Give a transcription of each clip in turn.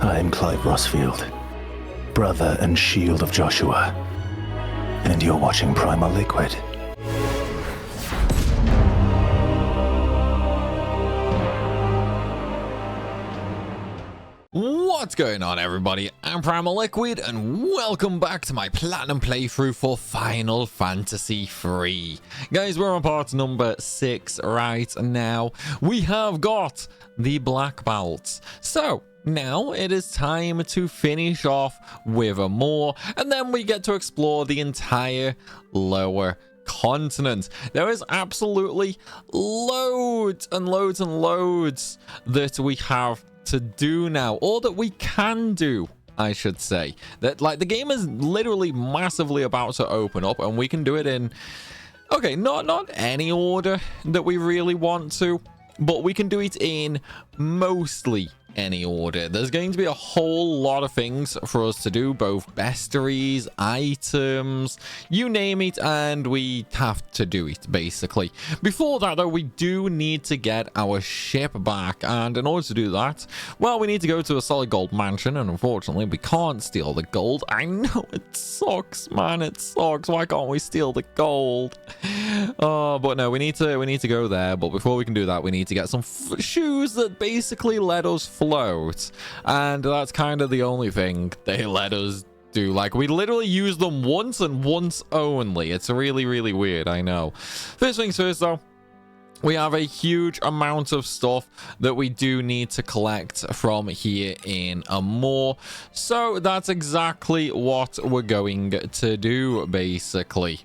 I'm Clive Rossfield, brother and shield of Joshua, and you're watching Primalliquid. What's going on, everybody? I'm Primalliquid, and welcome back to my platinum playthrough for Final Fantasy III. Guys, we're on part number 6 right now. We have got the black belts. So now it is time to finish off with a more, and then we get to explore the entire lower continent. There is absolutely loads and loads and loads that we have to do now, or that we can do, I should say. That, like, the game is literally massively about to open up, and we can do it in, okay, not any order that we really want to, but we can do it in mostly any order. There's going to be a whole lot of things for us to do, both bestiaries, items, you name it, and we have to do it, basically. Before that, though, we do need to get our ship back, and in order to do that, well, we need to go to a solid gold mansion, and unfortunately, we can't steal the gold. I know, it sucks, man, it sucks. Why can't we steal the gold? Oh, but no, we need to go there, but before we can do that, we need to get some shoes that basically let us float, and that's kind of the only thing they let us do. Like, we literally use them once and once only. It's really weird, I know. First things first, though, we have a huge amount of stuff that we do need to collect from here in Amor, so that's exactly what we're going to do, basically.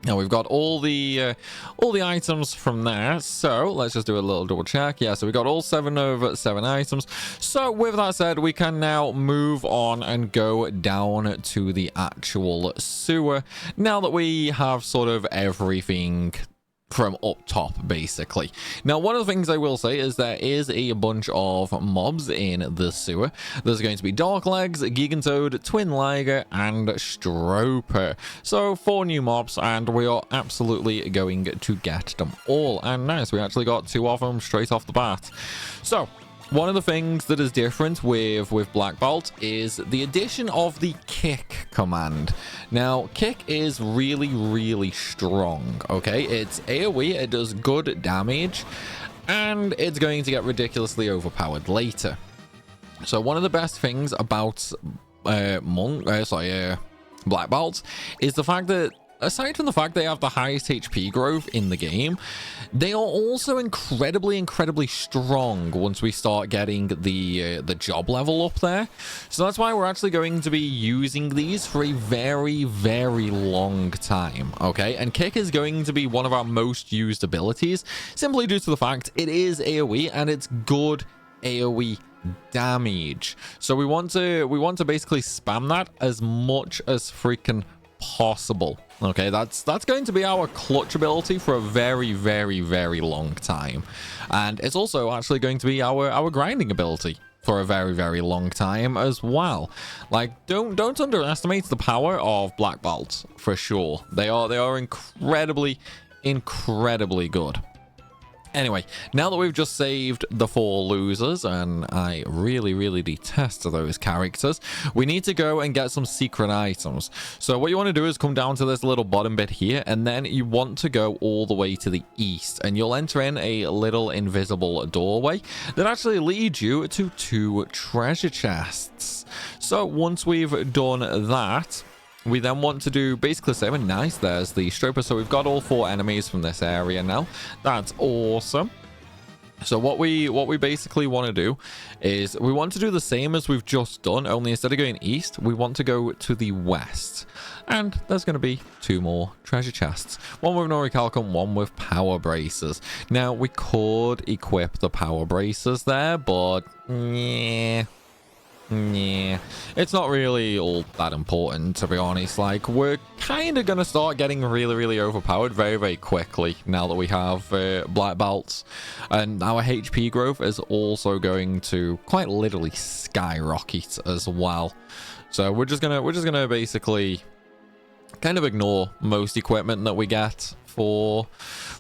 Now we've got all the items from there, so let's just do a little double check. Yeah, so we got all 7 of 7 items. So with that said, we can now move on and go down to the actual sewer, now that we have sort of everything from up top, basically. Now, one of the things I will say is there is a bunch of mobs in the sewer. There's going to be Darklegs, Gigantoad, Twin Liger, and Stroper. So 4 new mobs, and we are absolutely going to get them all. And nice, we actually got 2 of them straight off the bat. So one of the things that is different with Black Bolt is the addition of the kick command. Now, kick is really strong, okay? It's AoE, it does good damage, and it's going to get ridiculously overpowered later. So one of the best things about Black Bolt is the fact that, aside from the fact they have the highest HP growth in the game, they are also incredibly strong once we start getting the job level up there. So that's why we're actually going to be using these for a very long time, okay? And kick is going to be one of our most used abilities, simply due to the fact it is AoE and it's good AoE damage. So we want to basically spam that as much as freaking possible. Okay, that's going to be our clutch ability for a very long time, and it's also actually going to be our grinding ability for a very long time as well. Like, don't underestimate the power of Black Bolt, for sure. They are incredibly good. Anyway, now that we've just saved the 4 losers, and I really detest those characters, we need to go and get some secret items. So what you want to do is come down to this little bottom bit here, and then you want to go all the way to the east, and you'll enter in a little invisible doorway that actually leads you to 2 treasure chests. So once we've done that, we then want to do basically the same. And nice, there's the Stroper. So we've got all 4 enemies from this area now. That's awesome. So what we basically want to do is we want to do the same as we've just done, only instead of going east, we want to go to the west. And there's going to be 2 more treasure chests. One with Noricalcum, one with power braces. Now, we could equip the power braces there, but yeah, it's not really all that important, to be honest. Like, we're kind of gonna start getting really overpowered very quickly now that we have black belts, and our HP growth is also going to quite literally skyrocket as well. So we're just gonna basically kind of ignore most equipment that we get for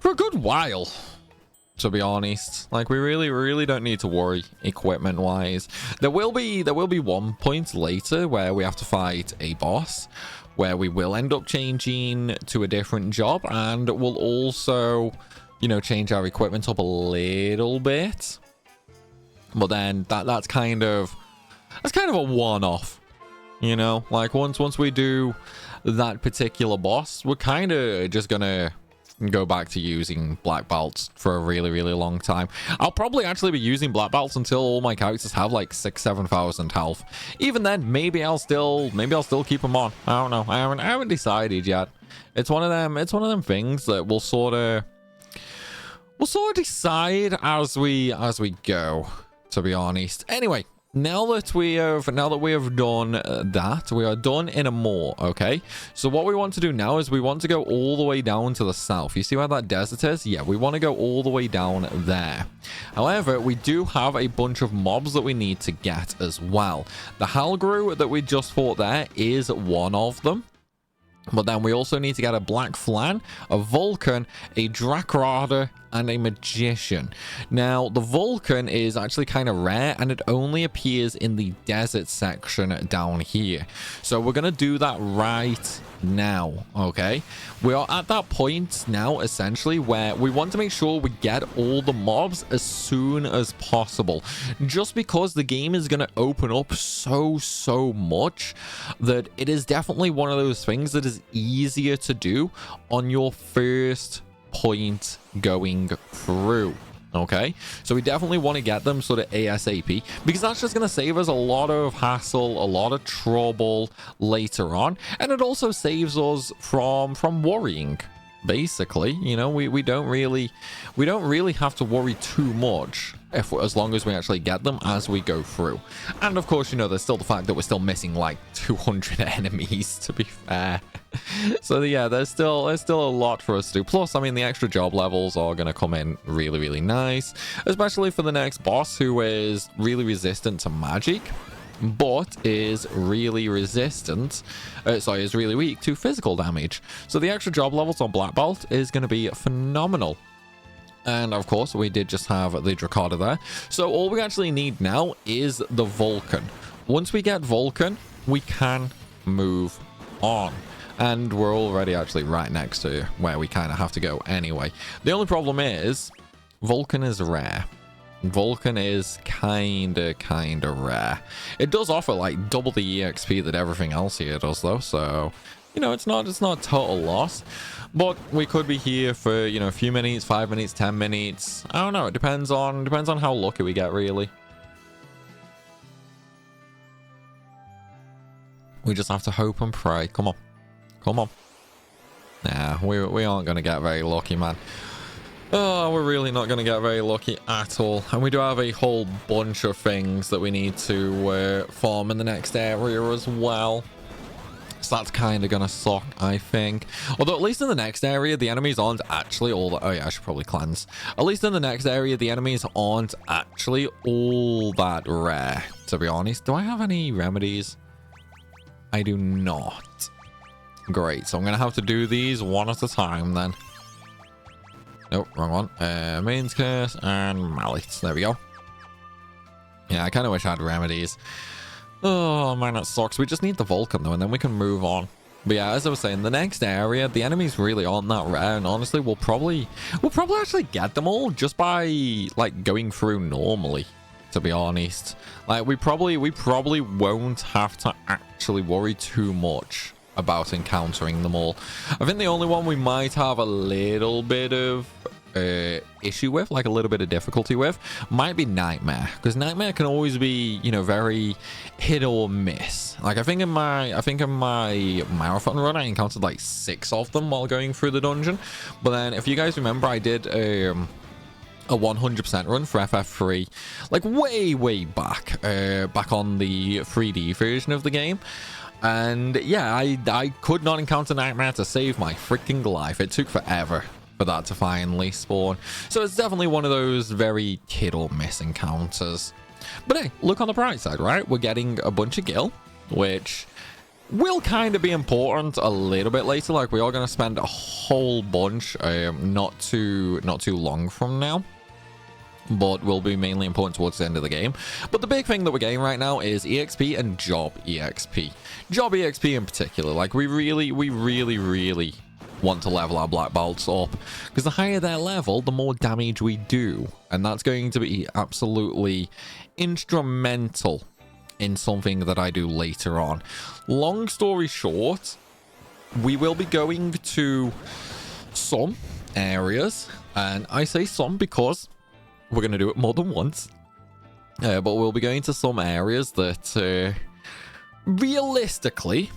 a good while. to be honest. Like, we really don't need to worry equipment wise. There will be one point later where we have to fight a boss, where we will end up changing to a different job, and we'll also, you know, change our equipment up a little bit. But then that's kind of a one-off, you know. Like, once we do that particular boss, we're kind of just gonna go back to using black belts for a really long time. I'll probably actually be using black belts until all my characters have like 6,000-7,000 health. Even then, maybe I'll still keep them on. I don't know. I haven't decided yet. It's one of them things that we'll sort of decide as we go, to be honest. Anyway, now that we have done that, we are done in a moor. Okay, so what we want to do now is we want to go all the way down to the south. You see where that desert is? Yeah, we want to go all the way down there. However, we do have a bunch of mobs that we need to get as well. The Halgru that we just fought there is one of them. But then we also need to get a Black Flan, a Vulcan, a Drakrada, and a Magician. Now, the Vulcan is actually kind of rare, and it only appears in the desert section down here. So we're going to do that right now, okay? We are at that point now, essentially, where we want to make sure we get all the mobs as soon as possible. Just because the game is going to open up so much that it is definitely one of those things that is easier to do on your first point going through. Okay, so we definitely want to get them sort of ASAP, because that's just going to save us a lot of hassle, a lot of trouble later on, and it also saves us from worrying. Basically, you know, we don't really have to worry too much as long as we actually get them as we go through. And of course, you know, there's still the fact that we're still missing like 200 enemies, to be fair. So yeah, there's still a lot for us to do. Plus, I mean, the extra job levels are going to come in really nice, especially for the next boss, who is really resistant to magic, but is really is really weak to physical damage. So the extra job levels on Black Belt is going to be phenomenal. And of course, we did just have the Drakarada there. So all we actually need now is the Vulcan. Once we get Vulcan, we can move on. And we're already actually right next to where we kind of have to go anyway. The only problem is Vulcan is rare. Vulcan is kind of rare. It does offer like double the EXP that everything else here does, though. So, you know, it's not total loss. But we could be here for, you know, a few minutes, 5 minutes, 10 minutes. I don't know. It depends on how lucky we get, really. We just have to hope and pray. Come on. Come on. Nah, we aren't going to get very lucky, man. Oh, we're really not going to get very lucky at all. And we do have a whole bunch of things that we need to farm in the next area as well. So that's kind of going to suck, I think. Although at least in the next area, the enemies aren't actually all that... Oh yeah, I should probably cleanse. At least in the next area, the enemies aren't actually all that rare, to be honest. Do I have any remedies? I do not. Great, so I'm going to have to do these one at a time then. Nope, wrong one. Mains Curse and Mallet. There we go. Yeah, I kind of wish I had remedies. Oh, man, that sucks. We just need the Vulcan, though, and then we can move on. But yeah, as I was saying, the next area, the enemies really aren't that rare, and honestly, we'll probably actually get them all just by, like, going through normally, to be honest. Like, we probably won't have to actually worry too much about encountering them all. I think the only one we might have a little bit of issue with, like a little bit of difficulty with, might be Nightmare, because Nightmare can always be, you know, very hit or miss. Like I think in my marathon run, I encountered like 6 of them while going through the dungeon. But then, if you guys remember, I did a 100% run for FF3 like way back on the 3D version of the game. And yeah, I could not encounter Nightmare to save my freaking life. It took forever for that to finally spawn. So it's definitely one of those very hit or miss encounters. But hey, look on the bright side, right? We're getting a bunch of gil, which will kind of be important a little bit later. Like, we are going to spend a whole bunch not too long from now. but will be mainly important towards the end of the game. But the big thing that we're getting right now is EXP and Job EXP. Job EXP in particular, like we really want to level our black belts up, because the higher their level, the more damage we do, and that's going to be absolutely instrumental in something that I do later on. Long story short, we will be going to some areas, and I say some because we're going to do it more than once, but we'll be going to some areas that realistically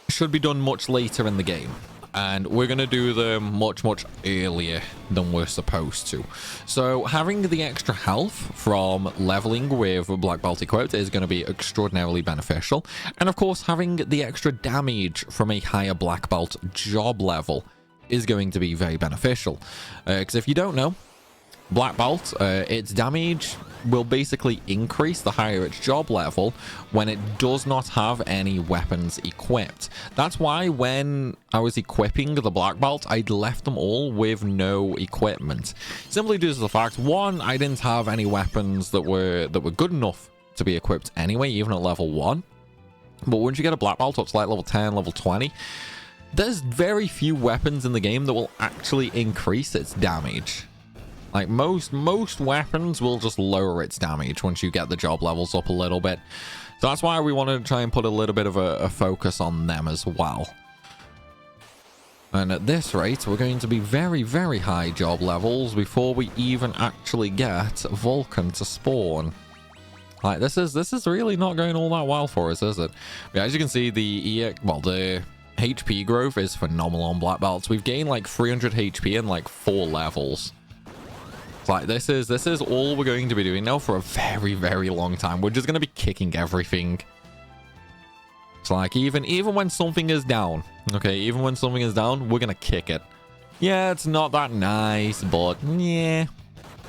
should be done much later in the game, and we're going to do them much earlier than we're supposed to. So having the extra health from leveling with black belt equipped is going to be extraordinarily beneficial, and of course having the extra damage from a higher black belt job level is going to be very beneficial, because if you don't know, black belt, its damage will basically increase the higher its job level when it does not have any weapons equipped. That's why when I was equipping the black belt, I'd left them all with no equipment, simply due to the fact, one, I didn't have any weapons that were good enough to be equipped anyway, even at level 1. But once you get a black belt up to like level 10, level 20, there's very few weapons in the game that will actually increase its damage. Like most weapons will just lower its damage once you get the job levels up a little bit. So that's why we wanted to try and put a little bit of a focus on them as well. And at this rate, we're going to be very high job levels before we even actually get Vulcan to spawn. Like this is really not going all that well for us, is it? Yeah, as you can see, the HP growth is phenomenal on black belts. We've gained like 300 HP in like 4 levels. Like this is all we're going to be doing now for a very long time. We're just going to be kicking everything. It's like even when something is down, okay, even when something is down, we're going to kick it. Yeah, it's not that nice, but yeah,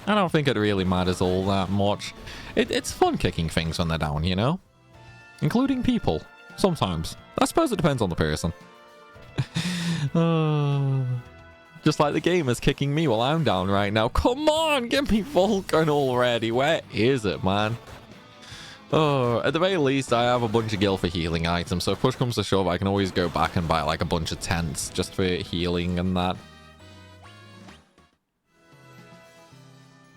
I don't think it really matters all that much. It's fun kicking things when they're down, you know, including people sometimes. I suppose it depends on the person. Just like the game is kicking me while I'm down right now. Come on, give me Vulcan already. Where is it, man? Oh, at the very least, I have a bunch of gil for healing items. So if push comes to shove, I can always go back and buy like a bunch of tents just for healing and that.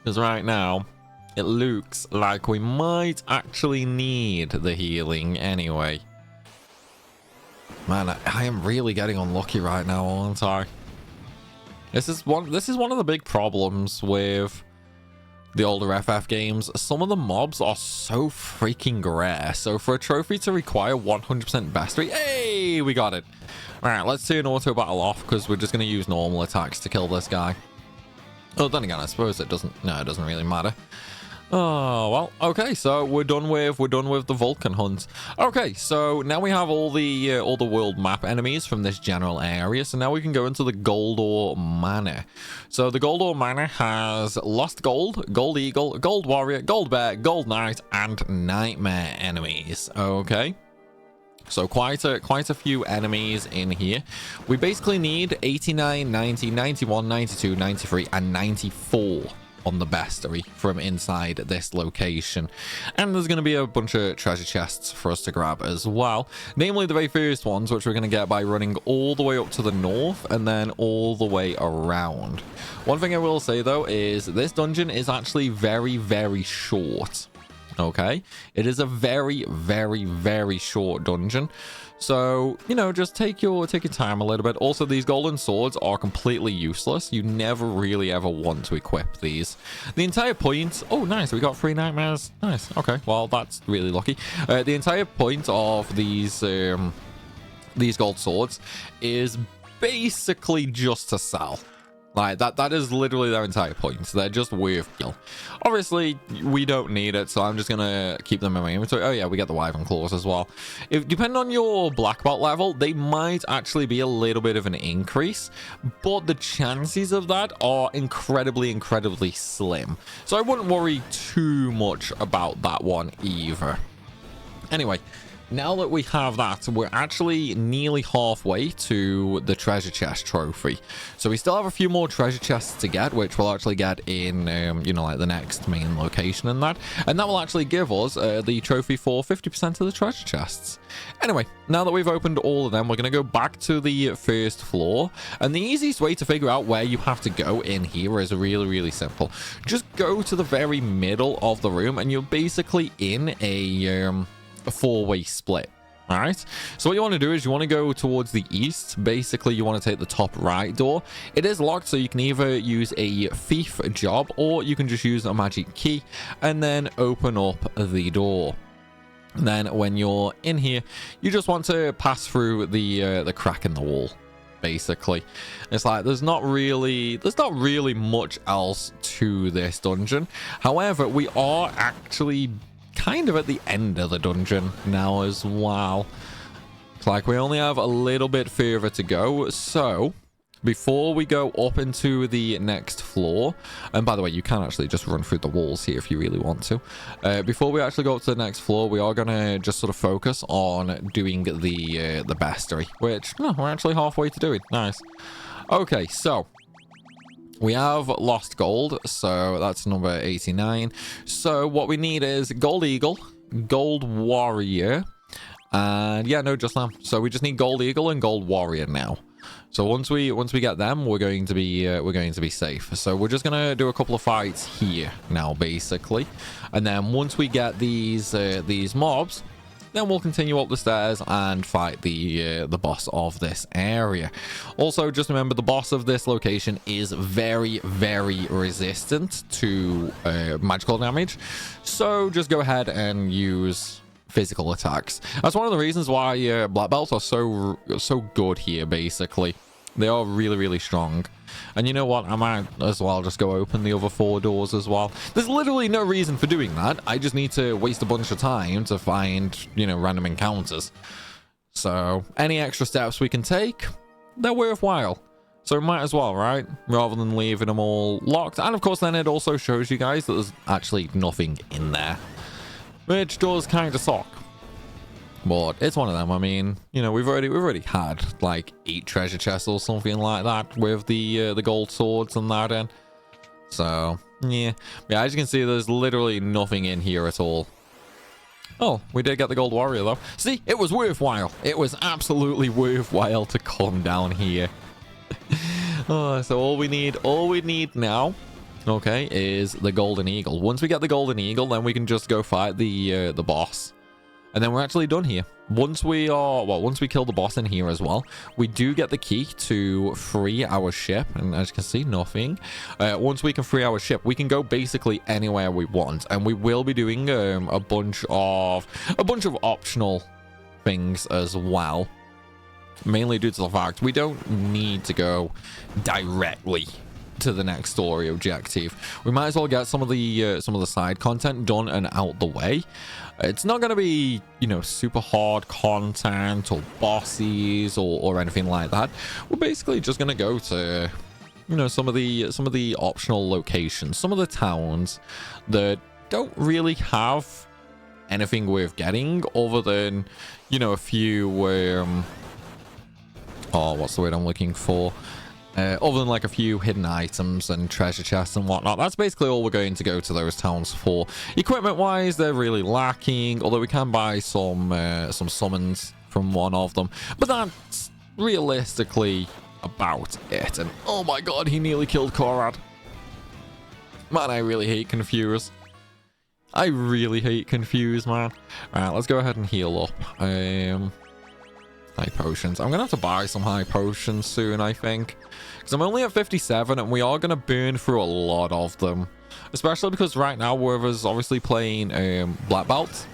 Because right now, it looks like we might actually need the healing anyway. Man, I am really getting unlucky right now, aren't I? This is one of the big problems with the older FF games. Some of the mobs are so freaking rare. So for a trophy to require 100% mastery, hey, we got it. All right, let's turn auto battle off because we're just going to use normal attacks to kill this guy. Oh, then again, I suppose it doesn't really matter. Oh, well, okay, so we're done with the Vulcan hunt. Okay, so now we have all the world map enemies from this general area, so now we can go into the Goldor Manor. So the Goldor Manor has Lost Gold, Gold Eagle, Gold Warrior, Gold Bear, Gold Knight, and Nightmare enemies. Okay. So quite a few enemies in here. We basically need 89, 90, 91, 92, 93, and 94 on the bestiary from inside this location. And there's going to be a bunch of treasure chests for us to grab as well. Namely the very first ones, which we're going to get by running all the way up to the north and then all the way around. One thing I will say though is this dungeon is actually very short. Okay, it is a very short dungeon, so you know, just take your time a little bit. Also, these golden swords are completely useless. You never really ever want to equip these. The entire point, oh nice, we got 3 nightmares. Nice. Okay, well that's really lucky. The entire point of these gold swords is basically just to sell. Like, that is literally their entire point. They're just worth kill. Obviously, we don't need it, so I'm just going to keep them in my inventory. Oh, yeah, we get the Wyvern Claws as well. Depending on your black belt level, they might actually be a little bit of an increase, but the chances of that are incredibly slim. So I wouldn't worry too much about that one either. Anyway, now that we have that, we're actually nearly halfway to the treasure chest trophy. So we still have a few more treasure chests to get, which we'll actually get in, you know, like the next main location and that. And that will actually give us the trophy for 50% of the treasure chests. Anyway, now that we've opened all of them, we're going to go back to the first floor. And the easiest way to figure out where you have to go in here is really, really simple. Just go to the very middle of the room and you're basically in a four-way split. All right, so what you want to do is you want to go towards the east. Basically, you want to take the top right door. It is locked, so you can either use a thief job or you can just use a magic key and then open up the door. And then when you're in here, you just want to pass through the crack in the wall. Basically, it's like there's not really much else to this dungeon. However, we are actually kind of at the end of the dungeon now as well. It's like we only have a little bit further to go. So before we go up into the next floor, and by the way, you can actually just run through the walls here if you really want to. Before we actually go up to the next floor, we are going to just sort of focus on doing the bestiary, which no, we're actually halfway to doing. Nice. Okay, so we have lost gold, so that's number 89. So what we need is gold eagle, gold warrior, and yeah, no, just lamb. So we just need gold eagle and gold warrior now. So once we get them, we're going to be safe. So we're just gonna do a couple of fights here now, basically, and then once we get these mobs, then we'll continue up the stairs and fight the boss of this area. Also, just remember the boss of this location is very, very resistant to magical damage. So just go ahead and use physical attacks. That's one of the reasons why black belts are so good here. Basically, they are really, really strong. And you know what? I might as well just go open the other 4 doors as well. There's literally no reason for doing that. I just need to waste a bunch of time to find, you know, random encounters. So any extra steps we can take, they're worthwhile. So might as well, right? Rather than leaving them all locked. And of course, then it also shows you guys that there's actually nothing in there, which does kind of suck. But it's one of them. I mean, you know, we've already had like 8 treasure chests or something like that with the gold swords and that in. So yeah, as you can see, there's literally nothing in here at all. Oh, we did get the gold warrior though. See, it was worthwhile. It was absolutely worthwhile to come down here. Oh, so all we need now, okay, is the golden eagle. Once we get the golden eagle, then we can just go fight the boss. And then we're actually done here. Once we kill the boss in here as well, we do get the key to free our ship. And as you can see, nothing. Once we can free our ship, we can go basically anywhere we want. And we will be doing a bunch of optional things as well. Mainly due to the fact we don't need to go directly to the next story objective. We might as well get some of the side content done and out the way. It's not going to be, you know, super hard content or bosses or anything like that. We're basically just going to go to, you know, some of the optional locations, some of the towns that don't really have anything worth getting other than, you know, a few what's the word I'm looking for? Other than like a few hidden items and treasure chests and whatnot. That's basically all we're going to go to those towns for. Equipment wise, they're really lacking, although we can buy some summons from one of them, but that's realistically about it. And oh my god, he nearly killed Korad. Man, I really hate Confuse. I really hate Confuse, man. Alright, let's go ahead and heal up. High potions. I'm gonna have to buy some high potions soon, I think, because I'm only at 57 and we are gonna burn through a lot of them, especially because right now we're obviously playing black belt.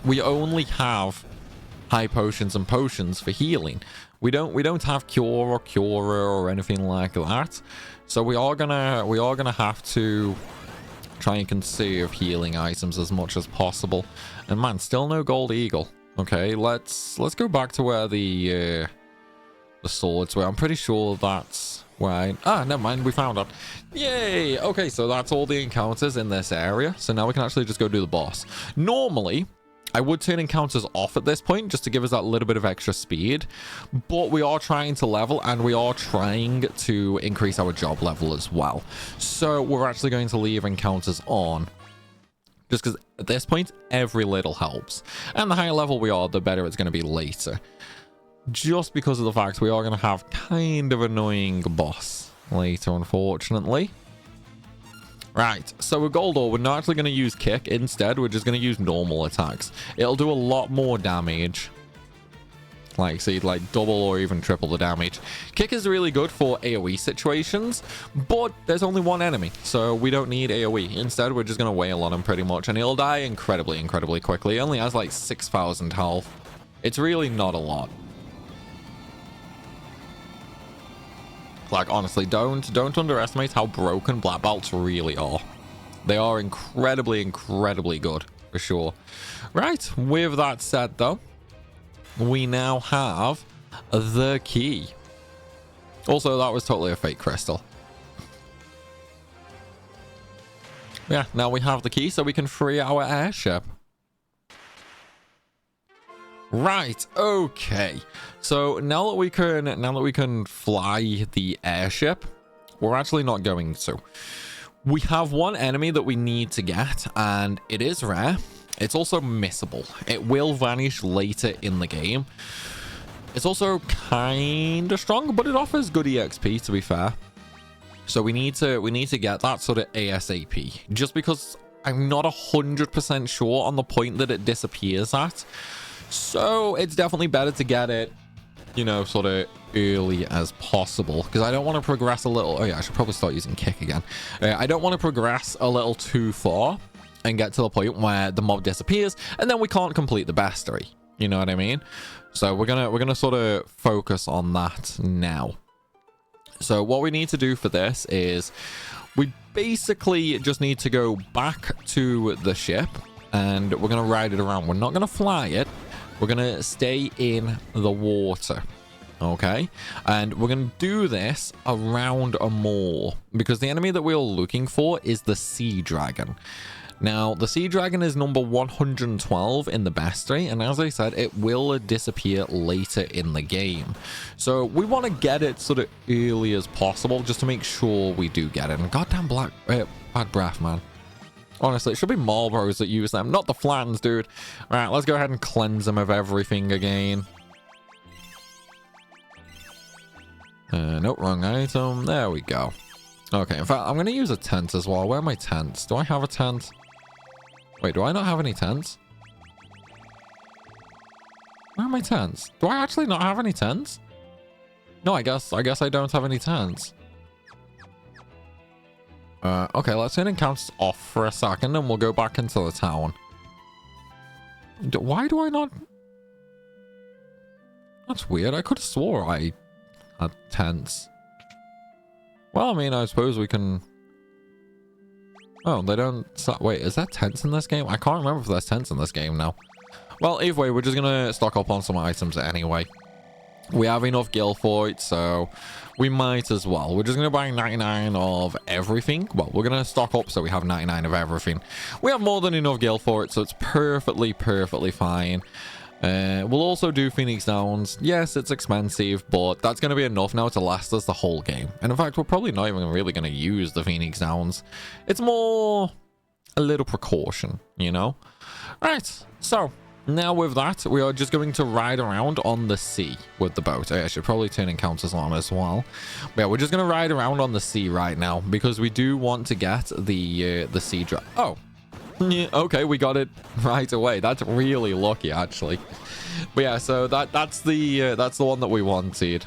We only have high potions and potions for healing. We don't have cure or curer or anything like that, so we are gonna have to try and conserve healing items as much as possible. And man, still no gold eagle. Okay, let's go back to where the swords were. I'm pretty sure that's where never mind, we found it. Yay! Okay, so that's all the encounters in this area. So now we can actually just go do the boss. Normally, I would turn encounters off at this point just to give us that little bit of extra speed, but we are trying to level and we are trying to increase our job level as well. So we're actually going to leave encounters on just because at this point every little helps, and the higher level we are, the better it's going to be later, just because of the fact we are going to have kind of annoying boss later, unfortunately. Right, so with Goldor, we're not actually going to use kick. Instead, we're just going to use normal attacks. It'll do a lot more damage. Like, see, like double or even triple the damage. Kick is really good for AoE situations, but there's only one enemy, so we don't need AoE. Instead, we're just going to wail on him pretty much, and he'll die incredibly quickly. He only has like 6,000 health. It's really not a lot. Like, honestly, don't underestimate how broken black belts really are. They are incredibly good, for sure. Right, with that said, though, we now have the key. Also, that was totally a fake crystal. Yeah, now we have the key, so we can free our airship. Right, okay. So now that we can fly the airship, we're actually not going to. We have one enemy that we need to get, and it is rare. It's also missable. It will vanish later in the game. It's also kind of strong, but it offers good EXP, to be fair. So we need to get that sort of ASAP, just because I'm not 100% sure on the point that it disappears at. So it's definitely better to get it, you know, sort of early as possible, because I don't want to progress a little. Oh yeah, I should probably start using kick again. I don't want to progress a little too far and get to the point where the mob disappears and then we can't complete the bestiary. You know what I mean? So we're gonna sort of focus on that now. So what we need to do for this is we basically just need to go back to the ship and we're gonna ride it around. We're not gonna fly it. We're gonna stay in the water, okay? And we're gonna do this around a mall because the enemy that we're looking for is the sea dragon. Now, the sea dragon is number 112 in the bestiary, and as I said, it will disappear later in the game. So we want to get it sort of early as possible just to make sure we do get it. And goddamn bad breath, man. Honestly, it should be Marlboros that use them, not the flans, dude. All right, let's go ahead and cleanse them of everything again. Nope, wrong item. There we go. Okay, in fact, I'm going to use a tent as well. Where are my tents? Do I have a tent? Wait, do I not have any tents? Where are my tents? Do I actually not have any tents? No, I guess I don't have any tents. Okay, let's turn encounters off for a second and we'll go back into the town. Why do I not? That's weird. I could have swore I had tents. Well, I mean, I suppose we can... Oh, they don't... Wait, is that tents in this game? I can't remember if there's tents in this game now. Well, either way, we're just going to stock up on some items anyway. We have enough gil for it, so we might as well. We're just going to buy 99 of everything. Well, we're going to stock up so we have 99 of everything. We have more than enough gil for it, so it's perfectly fine. We'll also do Phoenix Downs. Yes, it's expensive, but that's going to be enough now to last us the whole game. And in fact, we're probably not even really going to use the Phoenix Downs. It's more a little precaution, you know? Right, so now with that, we are just going to ride around on the sea with the boat. I should probably turn encounters on as well. But yeah, we're just going to ride around on the sea right now because we do want to get the sea dragon. Oh. Yeah, okay, we got it right away. That's really lucky, actually. But yeah, so that's the one that we wanted.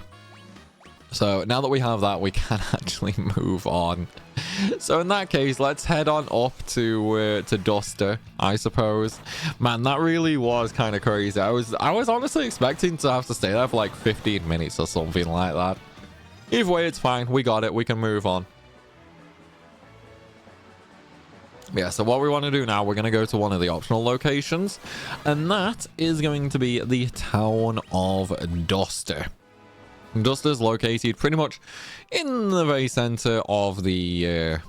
So now that we have that, we can actually move on. So in that case, let's head on up to Duster, I suppose. Man, that really was kind of crazy. I was honestly expecting to have to stay there for like 15 minutes or something like that. Either way, it's fine. We got it. We can move on. Yeah, so what we want to do now, we're going to go to one of the optional locations, and that is going to be the town of Duster. Duster is located pretty much in the very center of the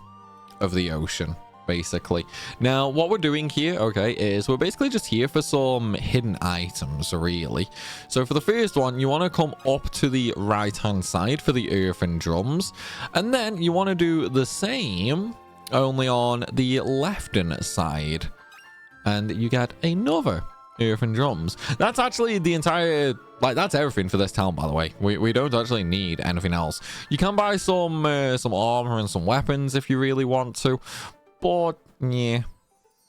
ocean. basically. Now, what we're doing here, okay, is we're basically just here for some hidden items, really. So for the first one, you want to come up to the right-hand side for the earthen drums, and then you want to do the same, only on the left-hand side, and you get another earthen drums. That's actually the entire, like, that's everything for this town, by the way. We don't actually need anything else. You can buy some armor and some weapons if you really want to, but yeah,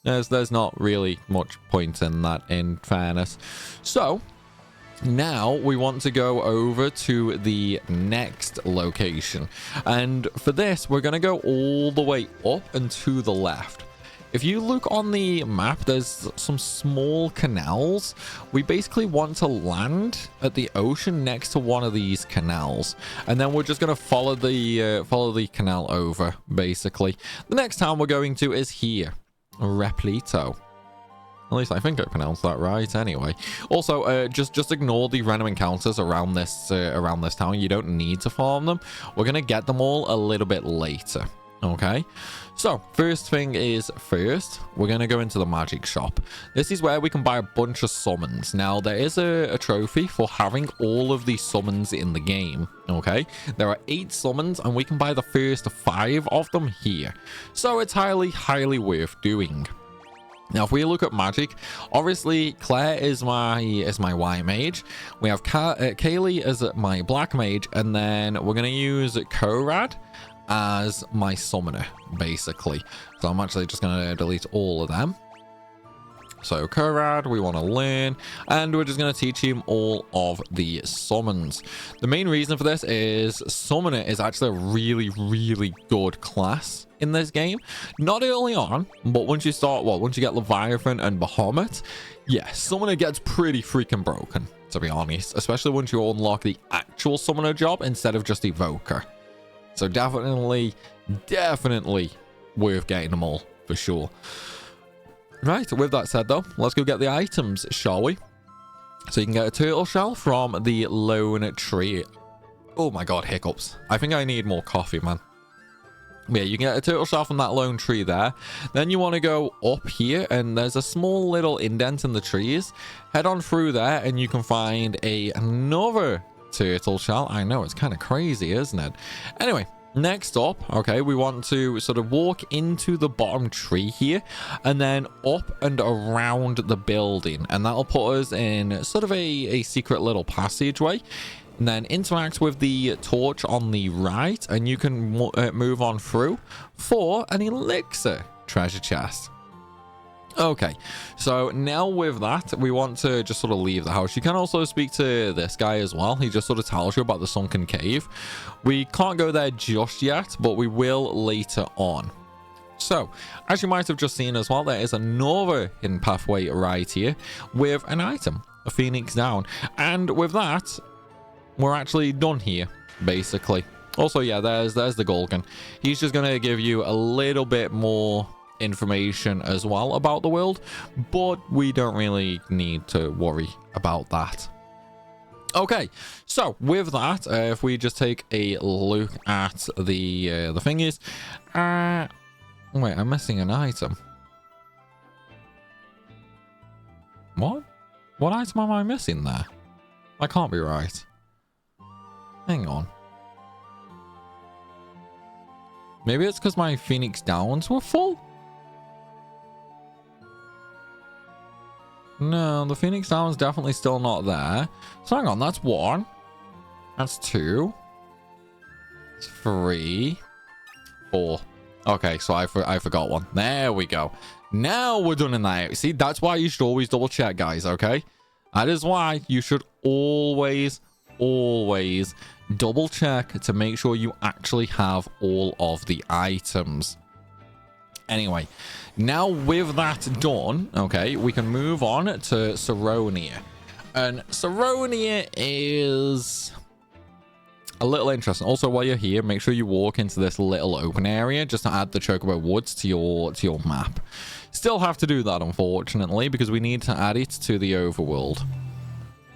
there's not really much point in that, in fairness. So now we want to go over to the next location, and for this we're going to go all the way up and to the left. If you look on the map, there's some small canals. We basically want to land at the ocean next to one of these canals, and then we're just going to follow the canal over, basically. The next town we're going to is here, Repleto. At least I think I pronounced that right anyway. Also, just ignore the random encounters around this town. You don't need to farm them. We're going to get them all a little bit later. Okay, so first thing is first, we're going to go into the magic shop. This is where we can buy a bunch of summons. Now, there is a trophy for having all of the summons in the game. Okay, there are 8 summons, and we can buy the first 5 of them here. So it's highly worth doing. Now, if we look at magic, obviously Claire is my white mage. We have Kaylee as my black mage, and then we're going to use Korad as my summoner, basically. So I'm actually just going to delete all of them. So Korad, we want to learn, and we're just going to teach him all of the summons. The main reason for this is summoner is actually a really good class in this game. Not early on, but once you start, well, once you get Leviathan and Bahamut, yeah, summoner gets pretty freaking broken, to be honest, especially once you unlock the actual summoner job instead of just evoker. So definitely worth getting them all, for sure. Right, with that said though, let's go get the items, shall we? So you can get a turtle shell from the lone tree. Oh my god, hiccups. I think I need more coffee, man. Yeah, you can get a turtle shell from that lone tree there. Then you want to go up here, and there's a small little indent in the trees. Head on through there, and you can find another turtle shell. I know, it's kind of crazy, isn't it? Anyway, next up, okay, we want to sort of walk into the bottom tree here, and then up and around the building, and that'll put us in sort of a secret little passageway. And then interact with the torch on the right, and you can move on through for an elixir treasure chest. Okay, so now with that, we want to just sort of leave the house. You can also speak to this guy as well. He just sort of tells you about the sunken cave. We can't go there just yet, but we will later on. So, as you might have just seen as well, there is another hidden pathway right here with an item, a Phoenix Down. And with that, we're actually done here, basically. Also, yeah, there's the Vulcan. He's just going to give you a little bit more information as well about the world, but we don't really need to worry about that. Okay, so with that, if we just take a look at the thingies, wait, I'm missing an item. What item am I missing there? That can't be right. Hang on. Maybe it's because my Phoenix Downs were full? No, the Phoenix Down's definitely still not there. So hang on, that's 1. That's 2. 3. 4. Okay, so I forgot 1. There we go. Now we're done in that. See, that's why you should always double check, guys, okay? That is why you should always double check to make sure you actually have all of the items. Anyway, now with that done, okay, we can move on to Saronia. And Saronia is a little interesting. Also, while you're here, make sure you walk into this little open area just to add the Chocobo Woods to your map. Still have to do that, unfortunately, because we need to add it to the overworld.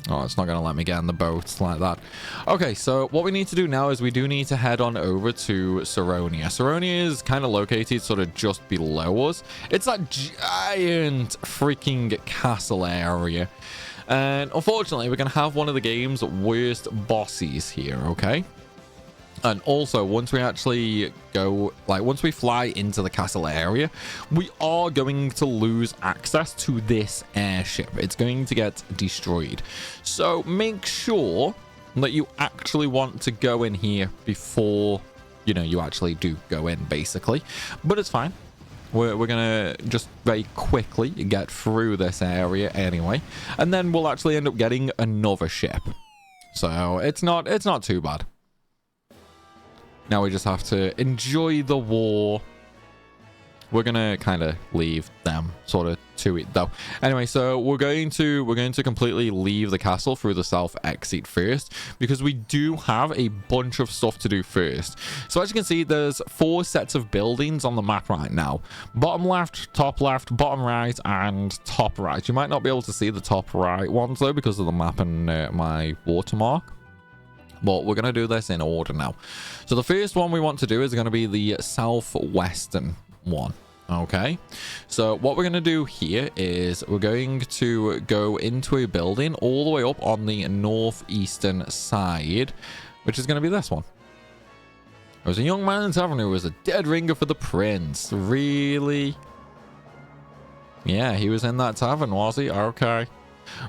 Oh, it's not going to let me get on the boat like that. Okay, so what we need to do now is we do need to head on over to Saronia. Saronia is kind of located sort of just below us. It's that giant freaking castle area. And unfortunately, we're going to have one of the game's worst bosses here, okay? And also, once we actually go, like, once we fly into the castle area, we are going to lose access to this airship. It's going to get destroyed. So make sure that you actually want to go in here before, you know, you actually do go in, basically. But it's fine. We're going to just very quickly get through this area anyway. And then we'll actually end up getting another ship. So it's not too bad. Now we just have to enjoy the war. We're gonna kind of leave them sort of to it though. Anyway, so we're going to completely leave the castle through the south exit first, because we do have a bunch of stuff to do first. So as you can see, there's 4 sets of buildings on the map right now. Bottom left, bottom right, and top right. You might not be able to see the top right ones though because of the map and my watermark. But we're going to do this in order now. So the first one we want to do is going to be the southwestern one. Okay. So what we're going to do here is we're going to go into a building all the way up on the northeastern side, which is going to be this one. There was a young man in tavern who was a dead ringer for the prince. Really? Yeah, he was in that tavern, was he? Okay.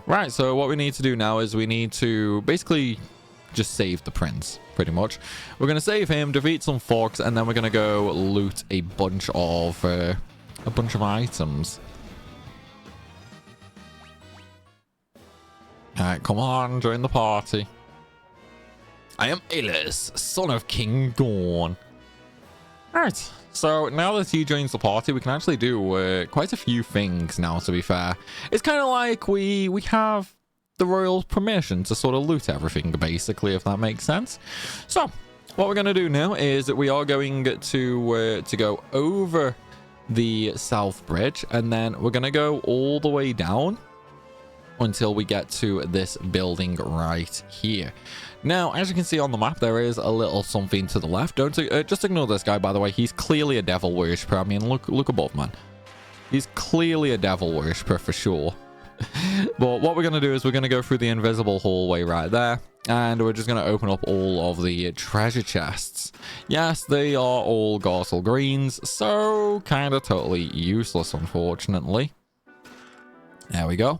Right. So what we need to do now is we need to basically just save the prince, pretty much. We're going to save him, defeat some folks, and then we're going to go loot a bunch of items. Alright, come on, join the party. I am Alis, son of King Gorn. Alright, so now that he joins the party, we can actually do quite a few things now, to be fair. It's kind of like we have the royal permission to sort of loot everything, basically, if that makes sense. So what we're going to do now is we are going to go over the south bridge, and then we're going to go all the way down until we get to this building right here. Now, as you can see on the map, there is a little something to the left. Don't just ignore this guy, by the way. He's clearly a devil worshipper. I mean, look above, man. He's clearly a devil worshipper for sure. But what we're going to do is we're going to go through the invisible hallway right there, and we're just going to open up all of the treasure chests. Yes, they are all Gorsel greens, so kind of totally useless, unfortunately. There we go.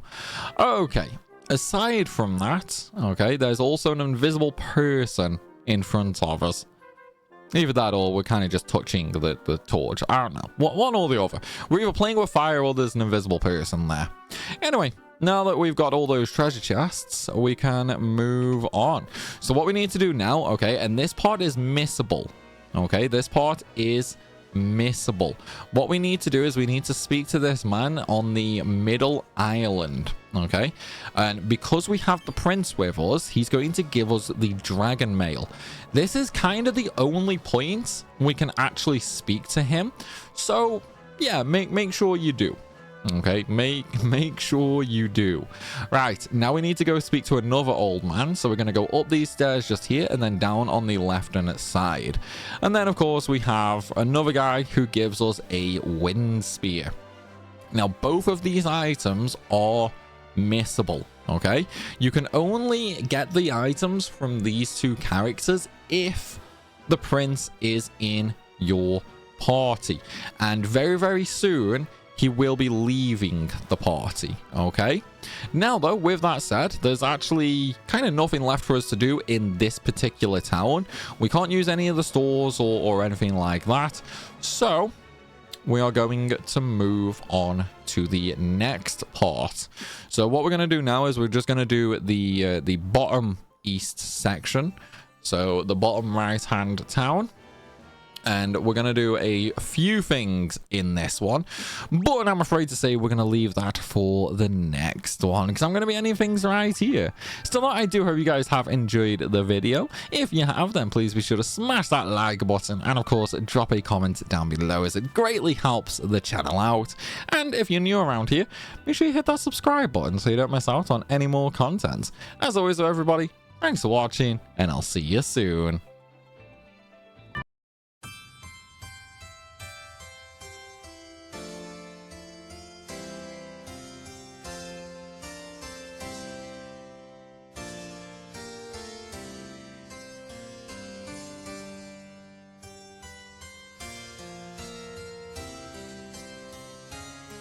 Okay, aside from that, okay, there's also an invisible person in front of us. Either that or we're kind of just touching the torch. I don't know. One or the other. We're either playing with fire or there's an invisible person there. Anyway, now that we've got all those treasure chests, we can move on. So what we need to do now, okay, and this part is missable. Okay, this part is missable. What we need to do is we need to speak to this man on the middle island. Okay, and because we have the prince with us, he's going to give us the dragon mail. This is kind of the only point we can actually speak to him, so yeah, make sure you do. Okay, make sure you do. Right, now we need to go speak to another old man, so we're going to go up these stairs just here and then down on the left-hand side. And then of course we have another guy who gives us a wind spear. Now both of these items are missable. Okay, you can only get the items from these 2 characters if the prince is in your party, and very soon he will be leaving the party. Okay, now though, with that said, there's actually kind of nothing left for us to do in this particular town. We can't use any of the stores or anything like that, so we are going to move on to the next part. So what we're going to do now is we're just going to do the bottom east section, so the bottom right hand town. and we're going to do a few things in this one, but I'm afraid to say we're going to leave that for the next one because I'm going to be ending things right here. Still, I do hope you guys have enjoyed the video. If you have, then please be sure to smash that like button and of course drop a comment down below, as it greatly helps the channel out. And if you're new around here, make sure you hit that subscribe button so you don't miss out on any more content. As always though, everybody, thanks for watching, and I'll see you soon.